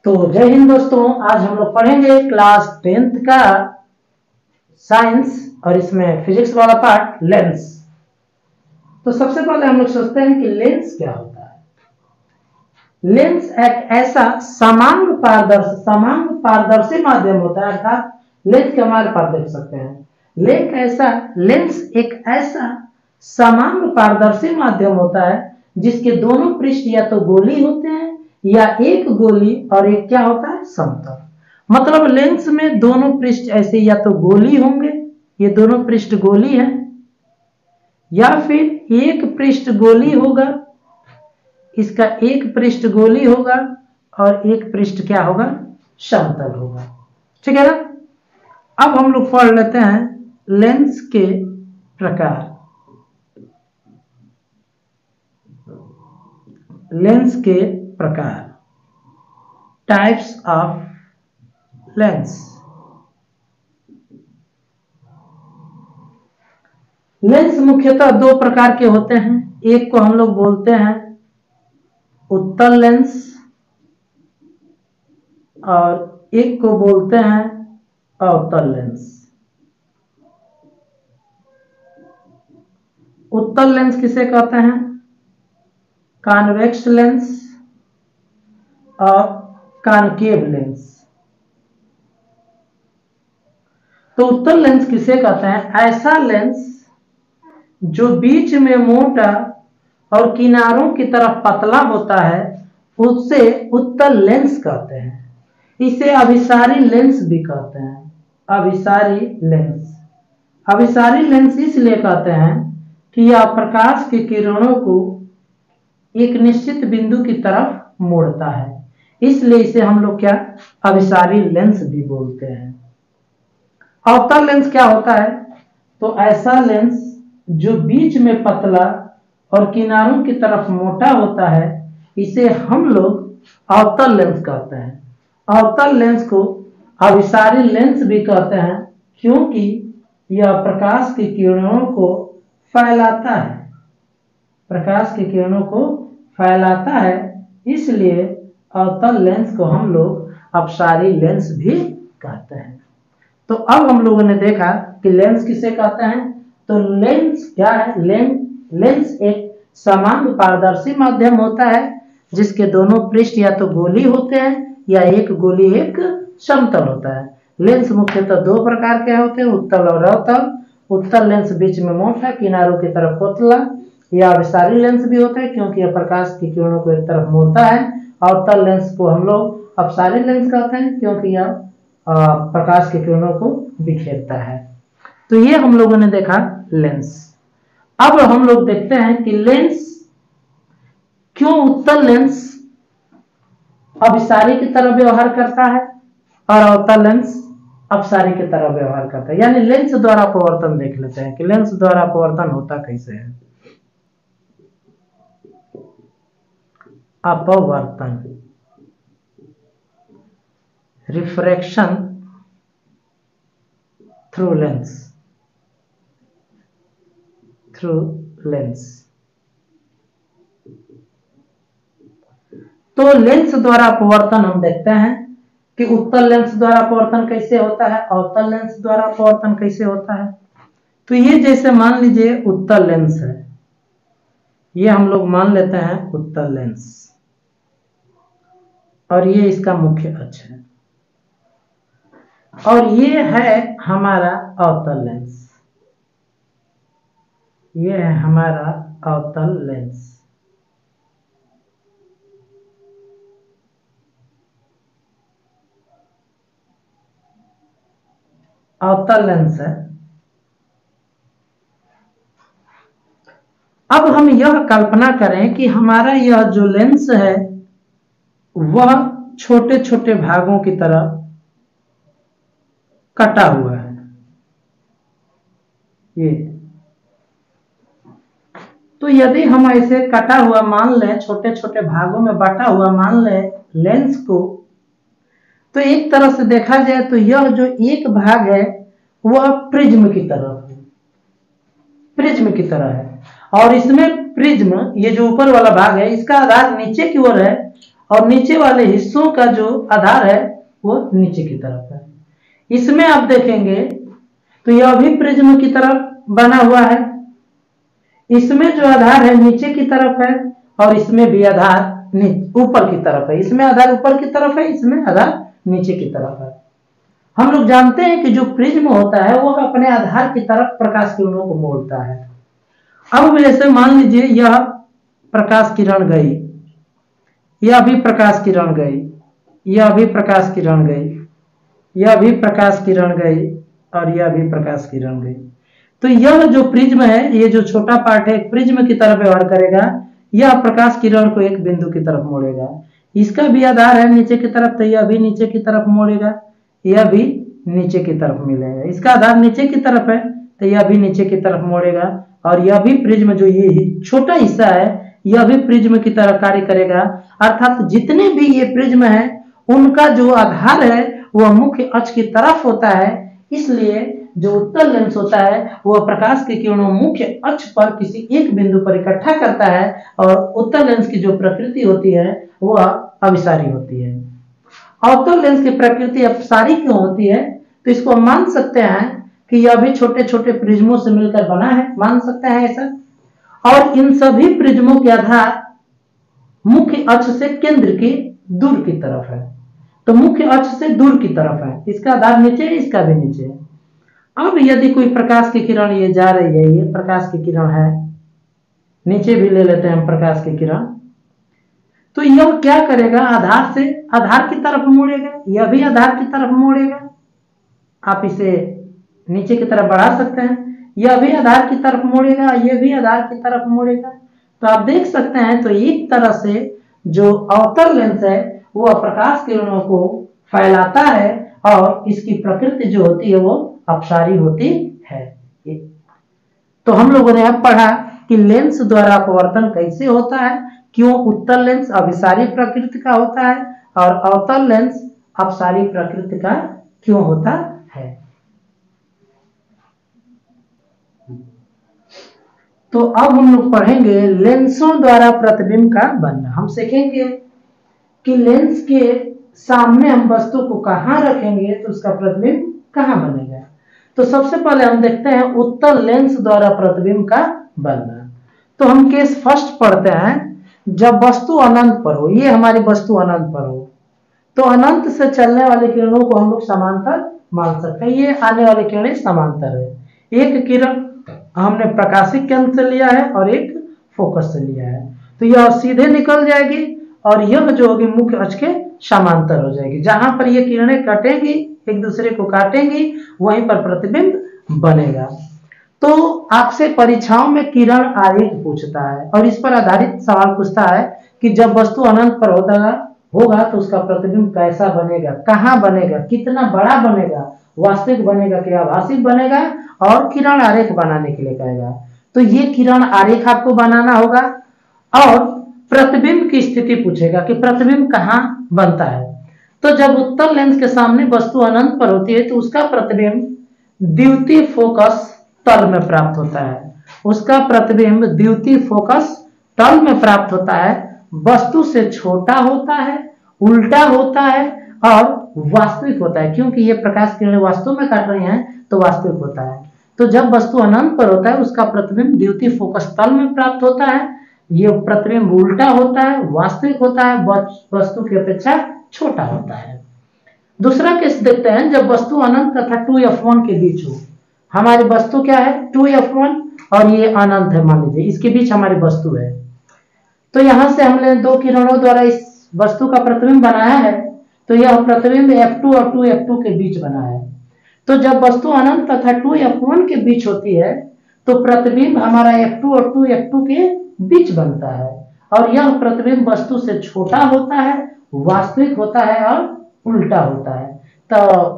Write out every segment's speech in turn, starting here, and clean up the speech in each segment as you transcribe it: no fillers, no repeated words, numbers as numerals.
तो जय हिंद दोस्तों, आज हम लोग पढ़ेंगे क्लास 10th का साइंस और इसमें फिजिक्स वाला पार्ट लेंस। तो सबसे पहले हम लोग सोचते हैं कि लेंस क्या होता है। लेंस एक ऐसा समांग पारदर्शी माध्यम होता है, अर्थात लेंस के हमारे पास देख सकते हैं। लेंस एक ऐसा समांग पारदर्शी माध्यम होता है जिसके दोनों पृष्ठ या तो गोली होते हैं या एक गोली और एक क्या होता है, समतल। मतलब लेंस में दोनों पृष्ठ ऐसे या तो गोली होंगे, ये दोनों पृष्ठ गोली है, या फिर एक पृष्ठ गोली होगा, इसका एक पृष्ठ गोली होगा और एक पृष्ठ क्या होगा, समतल होगा। ठीक है ना। अब हम लोग पढ़ लेते हैं लेंस के प्रकार। लेंस के प्रकार, टाइप्स ऑफ लेंस। लेंस मुख्यतः दो प्रकार के होते हैं। एक को हम लोग बोलते हैं उत्तल लेंस और एक को बोलते हैं अवतल लेंस। उत्तल लेंस किसे कहते हैं, कॉन्वेक्स लेंस और कॉनकेव लेंस। तो उत्तल लेंस किसे कहते हैं, ऐसा लेंस जो बीच में मोटा और किनारों की तरफ पतला होता है, उससे उत्तल लेंस कहते हैं। इसे अभिसारी लेंस भी कहते हैं। अभिसारी लेंस इसलिए कहते हैं कि यह प्रकाश की किरणों को एक निश्चित बिंदु की तरफ मोड़ता है, इसलिए इसे हम लोग क्या, अभिसारी लेंस भी बोलते हैं। अवतल लेंस क्या होता है, तो ऐसा लेंस जो बीच में पतला और किनारों की तरफ मोटा होता है, इसे हम लोग अवतल लेंस कहते हैं। अवतल लेंस को अभिसारी लेंस भी कहते हैं क्योंकि यह प्रकाश की किरणों को फैलाता है, इसलिए अवतल लेंस को हम लोग अपसारी लेंस भी कहते हैं। तो अब हम लोगों ने देखा कि लेंस किसे कहते हैं। तो लेंस क्या है, लेंस एक समान पारदर्शी माध्यम होता है जिसके दोनों पृष्ठ या तो गोली होते हैं या एक गोली एक समतल होता है। लेंस मुख्यतः दो प्रकार के होते हैं, उत्तल और अवतल। उत्तल लेंस बीच में मोटा, किनारों की तरफ पतला, यह अभिसारी लेंस भी होता है क्योंकि यह प्रकाश की किरणों को एक तरफ मोड़ता है। अवतल लेंस को हम लोग अपसारी लेंस कहते हैं क्योंकि यह प्रकाश की किरणों को बिखेरता है। तो ये हम लोगों ने देखा लेंस। अब हम लोग देखते हैं कि लेंस क्यों उत्तल लेंस अभिसारी की तरह व्यवहार करता है और अवतल लेंस अपसारी की तरह व्यवहार करता है। यानी लेंस द्वारा अपवर्तन देख लेते हैं कि लेंस द्वारा अपवर्तन होता कैसे है। अपवर्तन, रिफ्रैक्शन थ्रू लेंस। तो लेंस द्वारा अपवर्तन हम देखते हैं कि उत्तल लेंस द्वारा अपवर्तन कैसे होता है, अवतल लेंस द्वारा अपवर्तन कैसे होता है। तो ये जैसे मान लीजिए उत्तल लेंस है, ये हम लोग मान लेते हैं उत्तल लेंस और ये इसका मुख्य अक्ष है, और ये है हमारा अवतल लेंस। ये है हमारा अवतल लेंस। अवतल लेंस है। अब हम यह कल्पना करें कि हमारा यह जो लेंस है वह छोटे छोटे भागों की तरह कटा हुआ है। ये तो यदि हम ऐसे कटा हुआ मान लें, छोटे छोटे भागों में बटा हुआ मान लें लेंस को, तो एक तरह से देखा जाए तो यह जो एक भाग है वह प्रिज्म की तरह है। और इसमें प्रिज्म, ये जो ऊपर वाला भाग है, इसका आधार नीचे की ओर है और नीचे वाले हिस्सों का जो आधार है वो नीचे की तरफ है। इसमें आप देखेंगे तो यह भी प्रिज्म की तरफ बना हुआ है। इसमें जो आधार है नीचे की तरफ है और इसमें भी आधार ऊपर की तरफ है। इसमें आधार ऊपर की तरफ है, इसमें आधार नीचे की तरफ है। हम लोग जानते हैं कि जो प्रिज्म होता है वो अपने आधार की तरफ प्रकाश किरणों को मोड़ता है। अब जैसे मान लीजिए यह प्रकाश किरण गई, यह भी प्रकाश किरण गई, यह भी प्रकाश किरण गई, यह भी प्रकाश किरण गई और यह भी प्रकाश किरण गई। तो यह जो प्रिज्म है, ये जो छोटा पार्ट है प्रिज्म की तरफ व्यवहार करेगा। यह प्रकाश किरण को एक बिंदु की तरफ मोड़ेगा। इसका भी आधार है नीचे की तरफ, तो यह भी नीचे की तरफ मोड़ेगा, यह भी नीचे की तरफ मिलेगा। इसका आधार नीचे की तरफ है तो यह भी नीचे की तरफ मोड़ेगा और यह भी प्रिज्म जो ये छोटा हिस्सा है यह भी प्रिज्म की तरह कार्य करेगा। अर्थात जितने भी ये प्रिज्म है उनका जो आधार है वह मुख्य अक्ष की तरफ होता है। इसलिए जो उत्तल लेंस होता है वह प्रकाश की किरणों मुख्य अक्ष पर किसी एक बिंदु पर इकट्ठा करता है और उत्तल लेंस की जो प्रकृति होती है वह अभिसारी होती है। अवतल लेंस की प्रकृति अपसारी क्यों होती है? तो इसको मान सकते हैं कि यह भी छोटे छोटे प्रिज्मों से मिलकर बना है, मान सकते हैं ऐसा। और इन सभी प्रिज्मों के आधार मुख्य अक्ष से केंद्र की दूर की तरफ है, तो मुख्य अक्ष से दूर की तरफ है। इसका आधार नीचे है, इसका भी नीचे है। अब यदि कोई प्रकाश की किरण ये जा रही है, ये प्रकाश की किरण है, नीचे भी ले लेते हैं हम प्रकाश की किरण, तो यह क्या करेगा? आधार से आधार की तरफ मोड़ेगा, यह भी आधार की तरफ मोड़ेगा। आप इसे नीचे की तरफ बढ़ा सकते हैं। यह भी आधार की तरफ मोड़ेगा, यह भी आधार की तरफ मोड़ेगा। तो आप देख सकते हैं तो एक तरह से जो अवतल लेंस है वो प्रकाश किरणों को फैलाता है और इसकी प्रकृति जो होती है वो अपसारी होती है। तो हम लोगों ने अब पढ़ा कि लेंस द्वारा अपवर्तन कैसे होता है, क्यों उत्तल लेंस अभिसारी प्रकृति का होता है और अवतल लेंस अपसारी प्रकृति का क्यों होता है। तो अब हम लोग पढ़ेंगे लेंसों द्वारा प्रतिबिंब का बनना। हम सीखेंगे कि लेंस के सामने हम वस्तु को कहां रखेंगे तो उसका प्रतिबिंब कहां बनेगा। तो सबसे पहले हम देखते हैं उत्तल लेंस द्वारा प्रतिबिंब का बनना। तो हम केस फर्स्ट पढ़ते हैं, जब वस्तु अनंत पर हो, ये हमारी वस्तु अनंत पर हो, तो अनंत से चलने वाली किरणों को हम लोग समांतर मान सकते हैं। ये आने वाली किरणें समांतर है। एक किरण हमने प्रकाशिक केंद्र से लिया है और एक फोकस से लिया है, तो यह सीधे निकल जाएगी और यह जो होगी मुख्य अक्ष के समांतर हो जाएगी। जहां पर ये किरणें कटेंगी, एक दूसरे को काटेंगी, वहीं पर प्रतिबिंब बनेगा। तो आपसे परीक्षाओं में किरण आरेख पूछता है और इस पर आधारित सवाल पूछता है कि जब वस्तु अनंत पर होगा तो उसका प्रतिबिंब कैसा बनेगा, कहां बनेगा, कितना बड़ा बनेगा, वास्तविक बनेगा कि आभासी बनेगा, और किरण आरेख बनाने के लिए कहेगा। तो ये किरण आरेख आपको बनाना होगा और प्रतिबिंब की स्थिति पूछेगा कि प्रतिबिंब कहां बनता है। तो जब उत्तल लेंस के सामने वस्तु अनंत पर होती है तो उसका प्रतिबिंब द्वितीय फोकस तल में प्राप्त होता है। उसका प्रतिबिंब द्वितीय फोकस तल में प्राप्त होता है, वस्तु से छोटा होता है, उल्टा होता है और वास्तविक होता है। क्योंकि ये प्रकाश किरणें वास्तव में काट रही हैं तो वास्तविक होता है। तो जब वस्तु अनंत पर होता है उसका प्रतिबिंब द्वितीय फोकस तल में प्राप्त होता है, ये प्रतिबिंब उल्टा होता है, वास्तविक होता है, वस्तु की अपेक्षा छोटा होता है। दूसरा केस देखते हैं, जब वस्तु अनंत तथा 2f1 के बीच हो। हमारी वस्तु क्या है? 2f1 और ये अनंत है, मान लीजिए इसके बीच हमारी वस्तु है। तो यहां से हमने दो किरणों द्वारा इस वस्तु का प्रतिबिंब बनाया है, तो यह प्रतिबिंब f2 और 2f2 के बीच बना है। तो जब वस्तु अनंत तथा 2f1 के बीच होती है तो प्रतिबिंब हमारा f2 और 2f2 के बीच बनता है और यह प्रतिबिंब वस्तु से छोटा होता है, वास्तविक होता है और उल्टा होता है। तो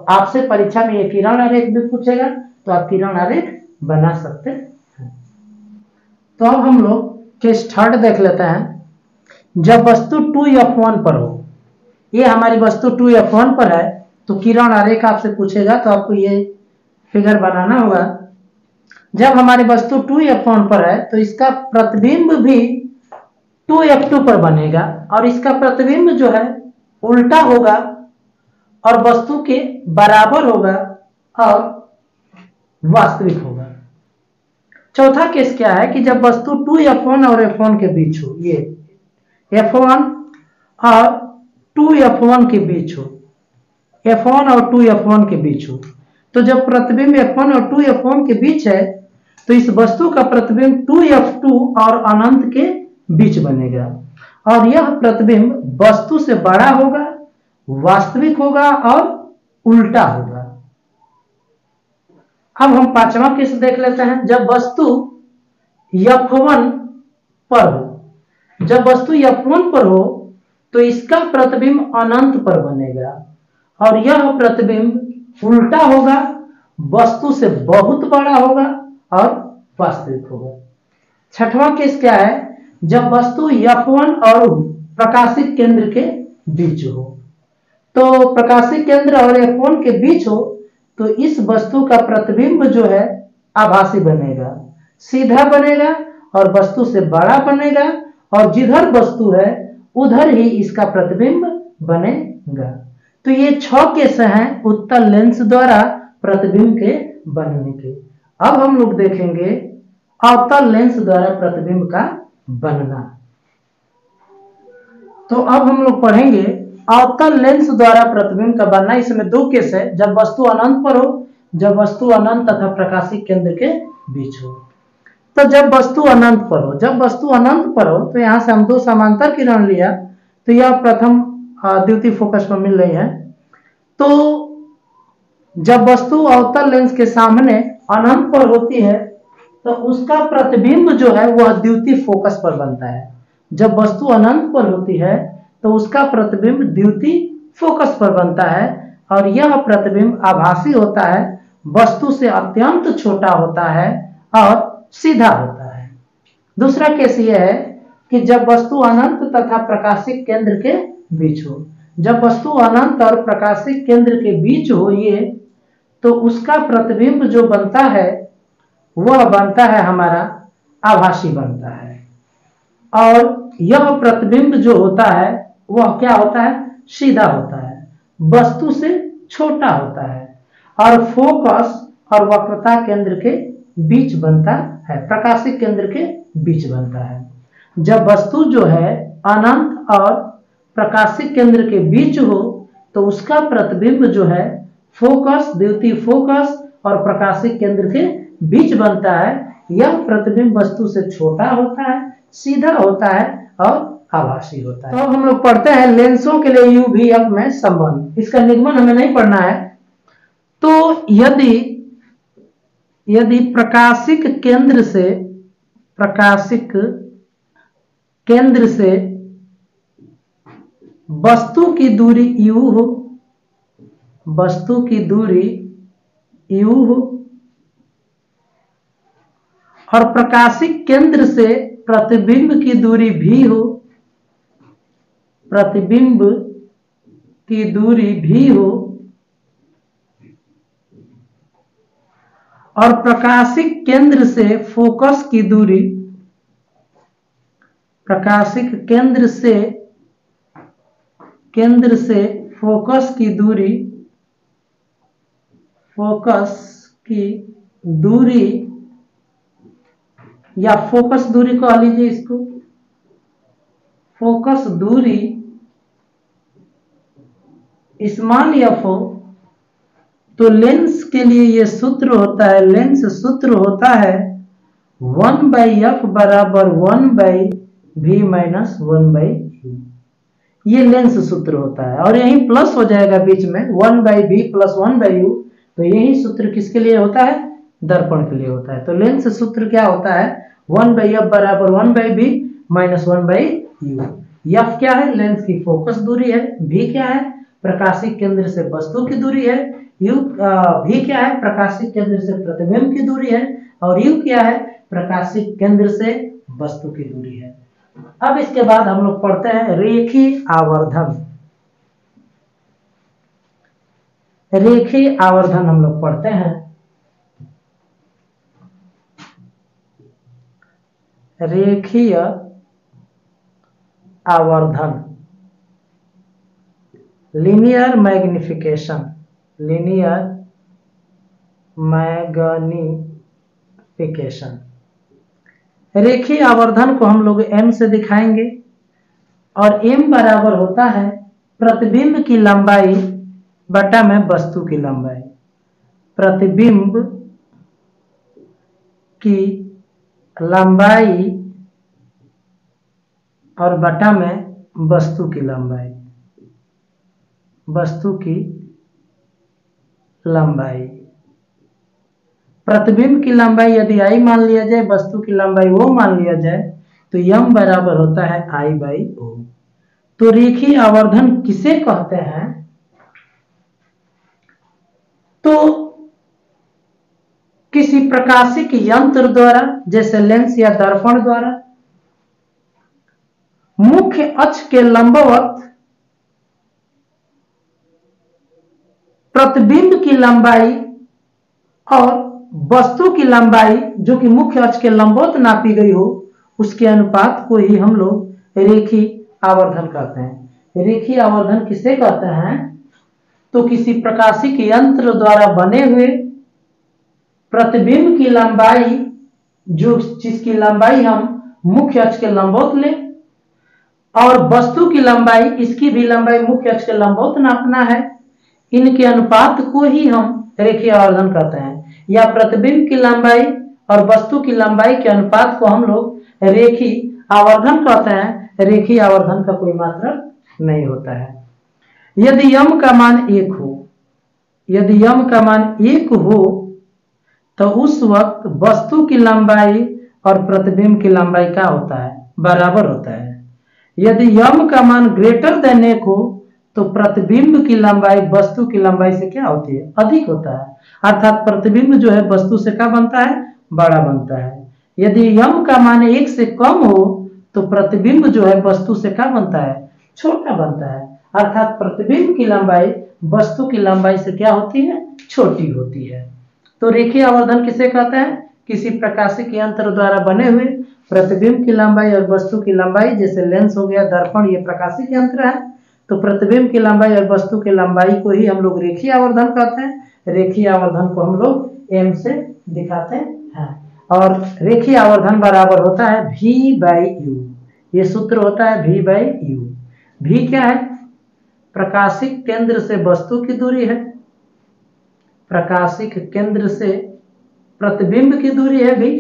आपसे परीक्षा में ये किरण आरेख भी पूछेगा तो आप किरण आरेख बना सकते हैं। तो अब हम लोग केस थर्ड देख लेते हैं। जब वस्तु 2f1 पर हो, ये हमारी वस्तु 2f1 पर है, तो किरण आरेख आपसे पूछेगा तो आपको ये फिगर बनाना होगा। जब हमारी वस्तु 2f1 पर है तो इसका प्रतिबिंब भी 2f2 पर बनेगा और इसका प्रतिबिंब जो है उल्टा होगा और वस्तु के बराबर होगा और वास्तविक होगा। चौथा केस क्या है कि जब वस्तु 2f1 और f1 के बीच हो, ये f1 और 2f1 के बीच हो, f1 और 2f1 के बीच हो, तो जब प्रतिबिंब f1 और 2f1 के बीच है तो इस वस्तु का प्रतिबिंब 2f2 और अनंत के बीच बनेगा और यह प्रतिबिंब वस्तु से बड़ा होगा, वास्तविक होगा और उल्टा होगा। अब हम पांचवा केस देख लेते हैं। जब वस्तु f1 पर हो, जब वस्तु f1 पर हो तो इसका प्रतिबिंब अनंत पर बनेगा और यह प्रतिबिंब उल्टा होगा, वस्तु से बहुत बड़ा होगा और वास्तविक होगा। छठवां केस क्या है? जब वस्तु f1 और प्रकाशिक केंद्र के बीच हो, तो प्रकाशिक केंद्र और f1 के बीच हो तो इस वस्तु का प्रतिबिंब जो है आभासी बनेगा, सीधा बनेगा और वस्तु से बड़ा बनेगा और जिधर वस्तु है उधर ही इसका प्रतिबिंब बनेगा। तो ये 6 केस हैं उत्तल लेंस द्वारा प्रतिबिंब के बनने के। अब हम लोग देखेंगे अवतल लेंस द्वारा प्रतिबिंब का बनना। तो अब हम लोग पढ़ेंगे अवतल लेंस द्वारा प्रतिबिंब का बनना। इसमें 2 केस है, जब वस्तु अनंत पर हो, जब वस्तु अनंत तथा प्रकाशिक केंद्र के बीच हो। तो जब वस्तु अनंत पर हो, जब वस्तु अनंत पर हो तो यहां से हम 2 समांतर किरण लिया तो यह प्रथम द्वितीय फोकस पर मिल रही है। तो जब वस्तु अवतल लेंस के सामने अनंत पर होती है तो उसका प्रतिबिंब जो है वह द्वितीय फोकस पर बनता है। जब वस्तु अनंत पर होती है तो उसका प्रतिबिंब द्वितीय फोकस पर बनता है और यह प्रतिबिंब आभासी होता है, वस्तु से अत्यंत छोटा होता है और सीधा होता है। दूसरा केस यह है कि जब वस्तु अनंत तथा प्रकाशिक केंद्र के बीच हो, जब वस्तु अनंत और प्रकाशिक केंद्र के बीच हो ये, तो उसका प्रतिबिंब जो बनता है वह बनता है हमारा आभासी बनता है और यह प्रतिबिंब जो होता है वह क्या होता है? सीधा होता है, वस्तु से छोटा होता है और फोकस और वक्रता केंद्र के बीच बनता है, प्रकाशिक केंद्र के बीच बनता है। जब वस्तु जो है अनंत और प्रकाशिक केंद्र के बीच हो तो उसका प्रतिबिंब जो है फोकस, द्वितीय फोकस और प्रकाशिक केंद्र के बीच बनता है। यह प्रतिबिंब वस्तु से छोटा होता है, सीधा होता है और आभासी होता है। तो हम लोग पढ़ते हैं लेंसों के लिए यू भी एफ में संबंध। इसका निगमन हमें नहीं पढ़ना है। तो यदि प्रकाशिक केंद्र से वस्तु की दूरी u हो, वस्तु की दूरी u हो और प्रकाशिक केंद्र से प्रतिबिंब की दूरी v हो, प्रतिबिंब की दूरी v हो और प्रकाशिक केंद्र से फोकस की दूरी, प्रकाशिक केंद्र से फोकस की दूरी या फोकस दूरी कह लीजिए इसको, फोकस दूरी समान f हो तो लेंस के लिए यह सूत्र होता है, लेंस सूत्र होता है 1/f बराबर 1/v माइनस 1/u। ये लेंस सूत्र होता है और यही प्लस हो जाएगा बीच में 1/v प्लस 1/u। तो यही सूत्र किसके लिए होता है? दर्पण के लिए होता है। तो लेंस सूत्र क्या होता है? 1/f बराबर 1/v माइनस 1/u। f क्या है? लेंस की फोकस दूरी है। v क्या है? प्रकाशिक केंद्र से वस्तु की दूरी है। v क्या है? प्रकाशिक केंद्र से प्रतिबिंब की दूरी है और u क्या है? प्रकाशिक केंद्र से वस्तु की दूरी है। अब इसके बाद हम लोग पढ़ते हैं रेखीय आवर्धन। रेखीय आवर्धन हम लोग पढ़ते हैं। रेखीय आवर्धन, लीनियर मैग्निफिकेशन, लीनियर मैग्निफिकेशन। रेखीय आवर्धन को हम लोग m से दिखाएंगे और m बराबर होता है प्रतिबिंब की लंबाई बटा में वस्तु की लंबाई, प्रतिबिंब की लंबाई और बटा में वस्तु की लंबाई, वस्तु की लंबाई। प्रतिबिंब की लंबाई यदि I मान लिया जाए, वस्तु की लंबाई O मान लिया जाए, तो m बराबर होता है I/O। तो रेखीय आवर्धन किसे कहते हैं? तो किसी प्रकाशिक यंत्र द्वारा, जैसे लेंस या दर्पण द्वारा, मुख्य अक्ष के लंबवत प्रतिबिंब की लंबाई और वस्तु की लंबाई जो कि मुख्य अक्ष के लंबवत नापी गई हो, उसके अनुपात को ही हम लोग रेखीय आवर्धन कहते हैं। रेखीय आवर्धन किसे कहते हैं? तो किसी प्रकाशिक यंत्र द्वारा बने हुए प्रतिबिंब की लंबाई, जो जिसकी लंबाई हम मुख्य अक्ष के लंबवत लें, और वस्तु की लंबाई, इसकी भी लंबाई मुख्य अक्ष के लंबवत नापना है, इनके अनुपात को ही हम रेखीय आवर्धन कहते हैं। या प्रतिबिंब की लंबाई और वस्तु की लंबाई के अनुपात को हम लोग रेखीय आवर्धन कहते हैं। रेखीय आवर्धन का कोई मात्रक नहीं होता है। यदि m का मान 1 हो, यदि m का मान 1 हो, तो उस वक्त वस्तु की लंबाई और प्रतिबिंब की लंबाई क्या होता है? बराबर होता है। यदि m का मान ग्रेटर देन 1 हो, तो प्रतिबिंब की लंबाई वस्तु की लंबाई से क्या होती है? अधिक होता है। अर्थात प्रतिबिंब जो है वस्तु से क्या बनता है? बड़ा बनता है। यदि m का मान 1 से कम हो, तो प्रतिबिंब जो है वस्तु से क्या बनता है? छोटा बनता है। अर्थात प्रतिबिंब की लंबाई वस्तु की लंबाई से क्या होती है? छोटी होती है। तो रेखीय आवर्धन किसे कहते हैं? किसी प्रकाशिक यंत्र द्वारा बने हुए प्रतिबिंब की लंबाई और वस्तु की लंबाई, जैसे लेंस हो गया, दर्पण, ये प्रकाशिक यंत्र है, तो प्रतिबिंब की लंबाई और वस्तु की लंबाई को ही हम लोग रेखीय आवर्धन कहते हैं। रेखीय आवर्धन को हम लोग m से दिखाते हैं और रेखीय आवर्धन बराबर होता है V/U। ये सूत्र होता है V/U। V क्या है? प्रकाशिक केंद्र से वस्तु की दूरी है, प्रकाशिक केंद्र से प्रतिबिंब की दूरी है V,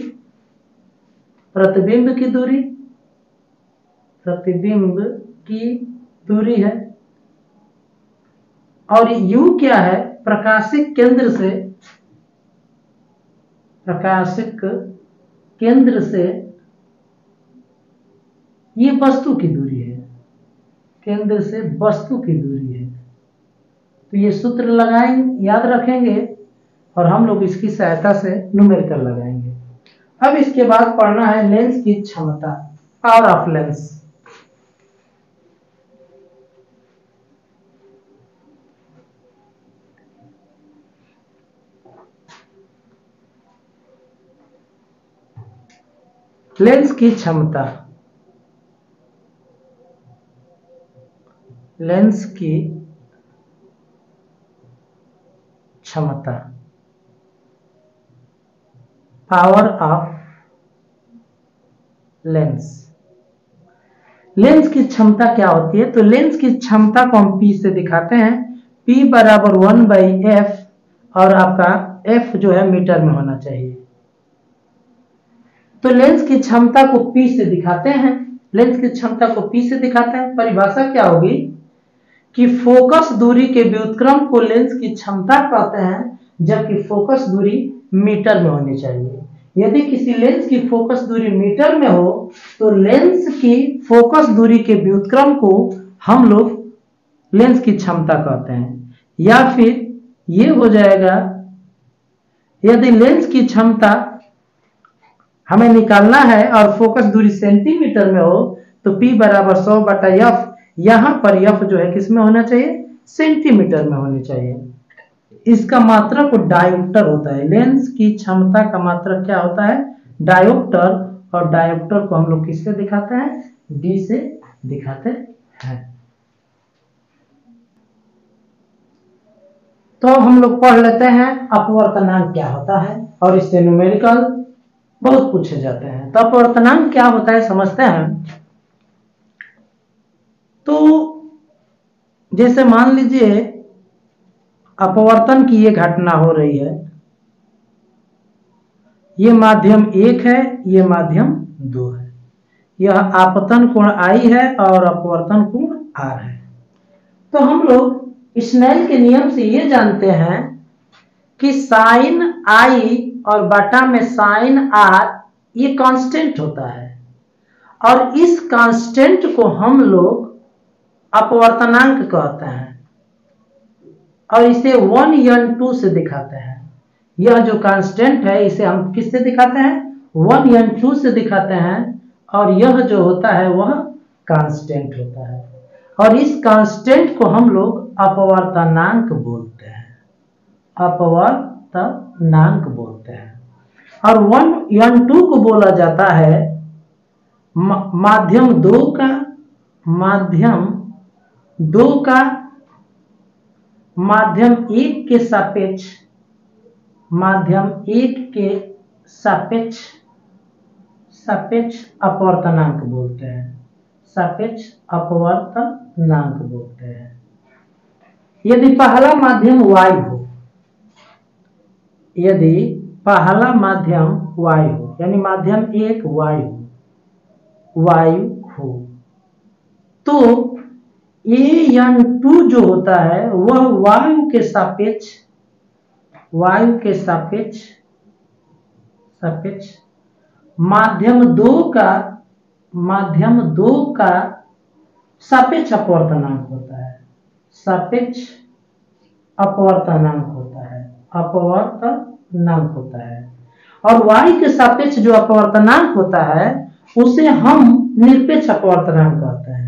प्रतिबिंब की दूरी, प्रतिबिंब की दूरी है। और U क्या है? प्रकाशिक केंद्र से, प्रकाशिक केंद्र से ये वस्तु की दूरी है, केंद्र से वस्तु की दूरी है। तो ये सूत्र लगाएंगे, याद रखेंगे और हम लोग इसकी सहायता से न्यूमेरिकल लगाएंगे। अब इसके बाद पढ़ना है लेंस की क्षमता, पावर ऑफ लेंस। लेंस की क्षमता, लेंस की क्षमता, पावर ऑफ लेंस। लेंस की क्षमता क्या होती है? तो लेंस की क्षमता को हम P से दिखाते हैं। P बराबर 1/f और आपका f जो है मीटर में होना चाहिए। तो लेंस की क्षमता को P से दिखाते हैं, लेंस की क्षमता को P से दिखाते हैं। परिभाषा क्या होगी कि फोकस दूरी के व्युत्क्रम को लेंस की क्षमता कहते हैं, जबकि फोकस दूरी मीटर में होनी चाहिए। यदि किसी लेंस की फोकस दूरी मीटर में हो, तो लेंस की फोकस दूरी के व्युत्क्रम को हम लोग लेंस की क्षमता कहते हैं। या फिर ये हो जाएगा, यदि लेंस की क्षमता हमें निकालना है और फोकस दूरी सेंटीमीटर में हो, तो P बराबर 100/f, यहां पर f जो है किसमें होना चाहिए? सेंटीमीटर में होनी चाहिए। इसका मात्रक डायोप्टर होता है। लेंस की क्षमता का मात्रक क्या होता है? डायोप्टर। और डायोप्टर को हम लोग किससे दिखाते हैं? D से दिखाते हैं। तो हम लोग पढ़ लेते हैं अपवर्तनांक क्या होता है, और इससे न्यूमेरिकल बहुत पूछे जाते हैं। तो अपवर्तनांक क्या होता है समझते हैं। तो जैसे मान लीजिए अपवर्तन की ये घटना हो रही है, ये माध्यम 1 है, ये माध्यम 2 है, यह आपतन कोण I है और अपवर्तन कोण R है। तो हम लोग स्नेल के नियम से ये जानते हैं कि साइन I और बटा में साइन R ये कांस्टेंट होता है, और इस कांस्टेंट को हम लोग अपवर्तनांक कहते हैं, और इसे 1n2 से दिखाते हैं। यह जो कांस्टेंट है इसे हम किससे दिखाते हैं, 1n2 से दिखाते हैं, और यह जो होता है वह कांस्टेंट होता है, और इस कांस्टेंट को हम लोग अपवर्तनांक बोलते हैं, अपवर्तनांक बोलते हैं। और 1n2 को बोला जाता है माध्यम 2 का माध्यम 1 के सापेक्ष सापेक्ष अपवर्तनांक बोलते हैं, सापेक्ष अपवर्तनांक बोलते हैं। यदि पहला माध्यम Y हो, यदि पहला माध्यम Y हो, यानी माध्यम 1 वायु हो, तो an2 जो होता है वह वायु के सापेक्ष माध्यम 2 का सापेक्ष अपवर्तनांक होता है, सापेक्ष अपवर्तनांक होता है। और y के सापेक्ष जो अपवर्तनांक होता है उसे हम निरपेक्ष अपवर्तनांक कहते हैं।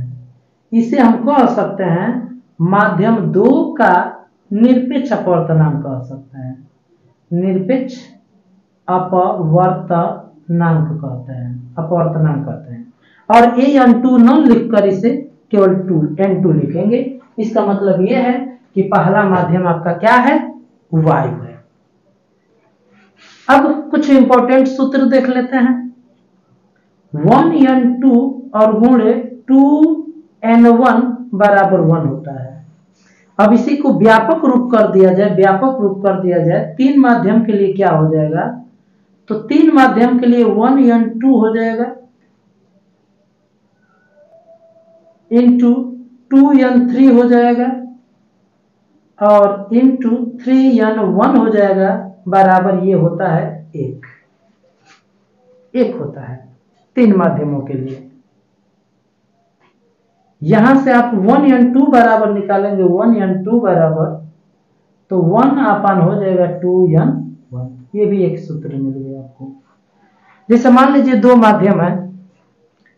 इसे हम कह सकते हैं माध्यम 2 का निरपेक्ष अपवर्तनांक कह सकते हैं, निरपेक्ष अपवर्तनांक कहते हैं। और an2 न लिखकर इसे केवल n2 लिखेंगे। इसका मतलब यह है कि पहला माध्यम आपका क्या है, वायु है। अब कुछ इंपॉर्टेंट सूत्र देख लेते हैं। 1n2 और गुणे 2n1 बराबर 1 होता है। अब इसी को व्यापक रूप कर दिया जाए, 3 माध्यम के लिए क्या हो जाएगा, तो 3 माध्यम के लिए 1n2 हो जाएगा इंटू 2n3 हो जाएगा और इंटू 3n1 हो जाएगा, बराबर ये होता है 1 होता है 3 माध्यमों के लिए। यहां से आप 1n2 बराबर निकालेंगे, 1n2 बराबर तो 1 अपान हो जाएगा 2n1। ये भी एक सूत्र मिल गया आपको। जैसे मान लीजिए 2 माध्यम है,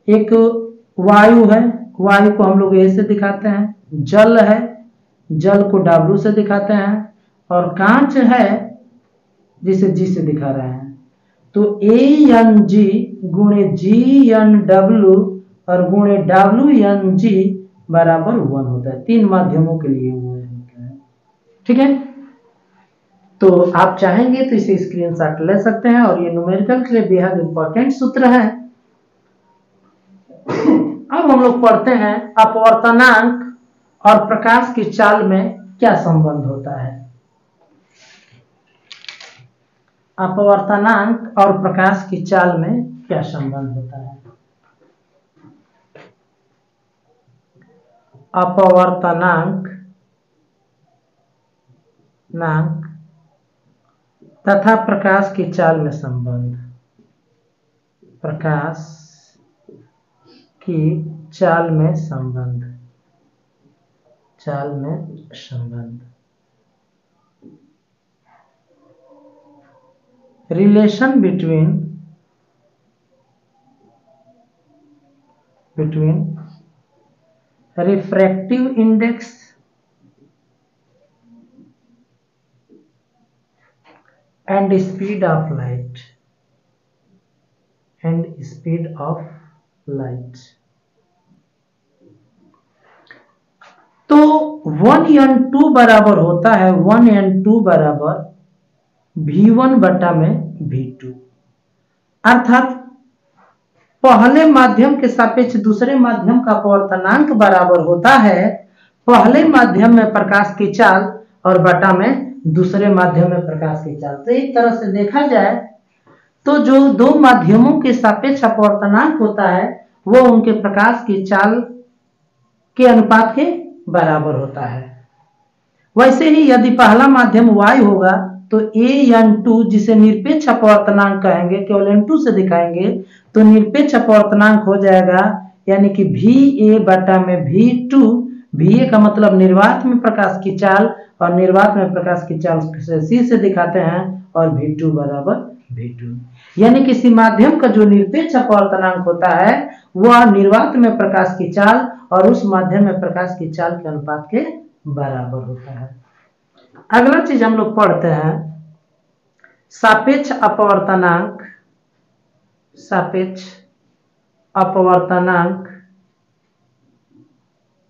एक वायु है, वायु को हम लोग ए से दिखाते हैं, जल है, जल को W से दिखाते हैं, और कांच है जिसे G से दिखा रहे हैं। तो ANG गुणे GNW और गुणे WNG बराबर 1 होता है। 3 माध्यमों के लिए 1 होता है। ठीक है, तो आप चाहेंगे तो इसे स्क्रीनशॉट ले सकते हैं, और ये न्यूमेरिकल के लिए बेहद इंपॉर्टेंट सूत्र है। अब हम लोग पढ़ते हैं अपवर्तनांक और प्रकाश की चाल में क्या संबंध होता है। अपवर्तनांक और प्रकाश की चाल में क्या संबंध होता है। अपवर्तनांक तथा प्रकाश की चाल में संबंध, प्रकाश की चाल में संबंध, relation between refractive index and speed of light 1n2 बराबर होता है 1n2 बराबर V1 बटा में V2, अर्थात पहले माध्यम के सापेक्ष दूसरे माध्यम का अपवर्तनांक बराबर होता है पहले माध्यम में प्रकाश की चाल और बटा में दूसरे माध्यम में प्रकाश की चाल। तो एक तरह से देखा जाए तो जो दो माध्यमों के सापेक्ष अपवर्तनांक होता है वो उनके प्रकाश की चाल के अनुपात के बराबर होता है। वैसे ही यदि पहला माध्यम y होगा तो an2 जिसे निरपेक्ष अपवर्तनांक कहेंगे, केवल n2 से दिखाएंगे तो निरपेक्ष अपवर्तनांक हो जाएगा यानी कि Va बटा में V2। Va का मतलब निर्वात में प्रकाश की चाल और निर्वात में प्रकाश की चाल C से दिखाते हैं और V2 बराबर V2, यानी किसी माध्यम का जो निरपेक्ष अपवर्तनांक होता है वह निर्वात में प्रकाश की चाल और उस माध्यम में प्रकाश की चाल के अनुपात के बराबर होता है। अगला चीज हम लोग पढ़ते हैं सापेक्ष अपवर्तनांक, सापेक्ष अपवर्तनांक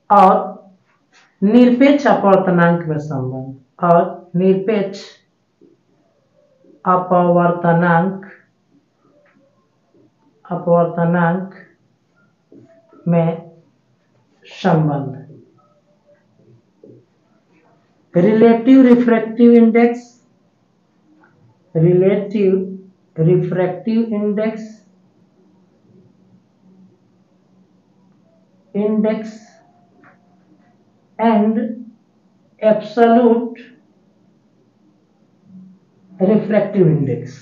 और निरपेक्ष अपवर्तनांक में संबंध, और निरपेक्ष अपवर्तनांक में संबंध। Relative refractive index, relative refractive index and absolute refractive index,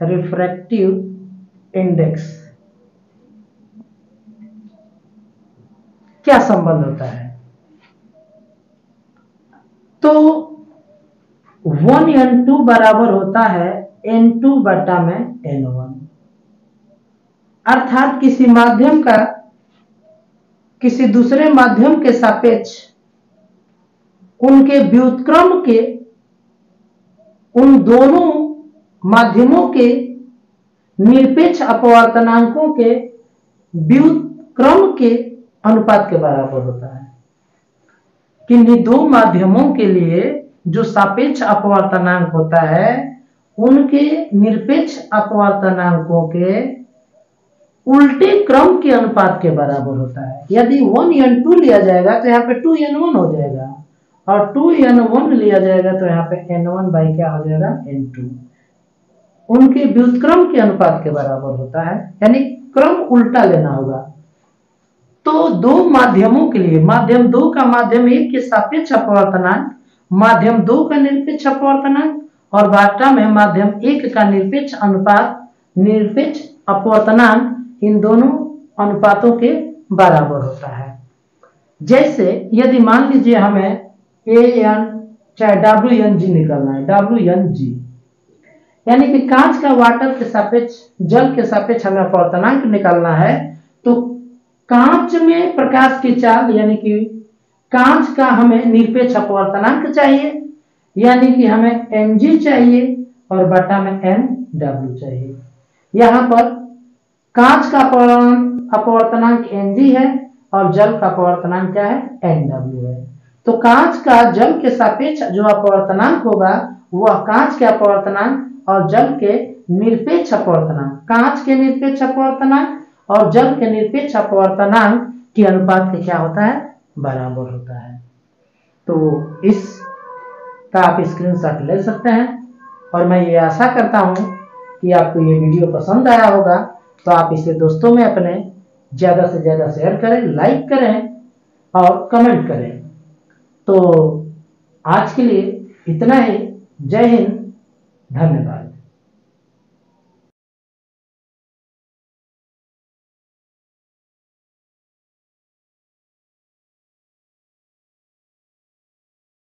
refractive index क्या संबंध होता है? तो 1n2 बराबर होता है n2 बटा में n1, अर्थात किसी माध्यम का किसी दूसरे माध्यम के सापेक्ष उनके व्युत्क्रम के, उन दोनों माध्यमों के निरपेक्ष अपवर्तनांकों के व्युत्क्रम के अनुपात के बराबर होता है। कि दो माध्यमों के लिए जो सापेक्ष अपवर्तनांक होता है उनके निरपेक्ष अपवर्तनांकों के उल्टे क्रम के अनुपात के बराबर होता है। यदि 1n2 लिया जाएगा तो यहाँ पे 2n1 हो जाएगा और 2n1 लिया जाएगा तो यहाँ पे n1 बाई क्या हो जाएगा n2, उनके व्युत्क्रम के अनुपात के बराबर होता है, यानी क्रम उल्टा लेना होगा। तो दो माध्यमों के लिए माध्यम 2 का माध्यम 1 के सापेक्ष अपवर्तनांक, माध्यम 2 का निरपेक्ष अपवर्तनांक और बटा में माध्यम 1 का निरपेक्ष अनुपात, निरपेक्ष अपवर्तनांक इन दोनों अनुपातों के बराबर होता है। जैसे यदि मान लीजिए हमें an चाहे WNG निकलना है, WNG यानी कि कांच का वाटर के सापेक्ष जल के सापेक्ष हमें अपवर्तनांक निकालना है, तो कांच में प्रकाश की चाल यानी कि कांच का हमें निरपेक्ष अपवर्तनांक चाहिए, यानी कि हमें mg चाहिए और बटा में nw चाहिए। यहाँ पर कांच का अपवर्तनांक mg है और जल का अपवर्तनांक क्या है nw है। तो कांच का जल के सापेक्ष जो अपवर्तनांक होगा वह कांच के अपवर्तनांक और जल के निरपेक्ष अपवर्तनांक, कांच के निरपेक्ष अपवर्तनांक और जल के निरपेक्ष अपवर्तनांक के अनुपात के क्या होता है बराबर होता है। तो इस का आप स्क्रीनशॉट ले सकते हैं और मैं ये आशा करता हूं कि आपको ये वीडियो पसंद आया होगा, तो आप इसे दोस्तों में अपने ज्यादा से ज्यादा शेयर करें, लाइक करें और कमेंट करें। तो आज के लिए इतना ही। जय हिंद, धन्यवाद।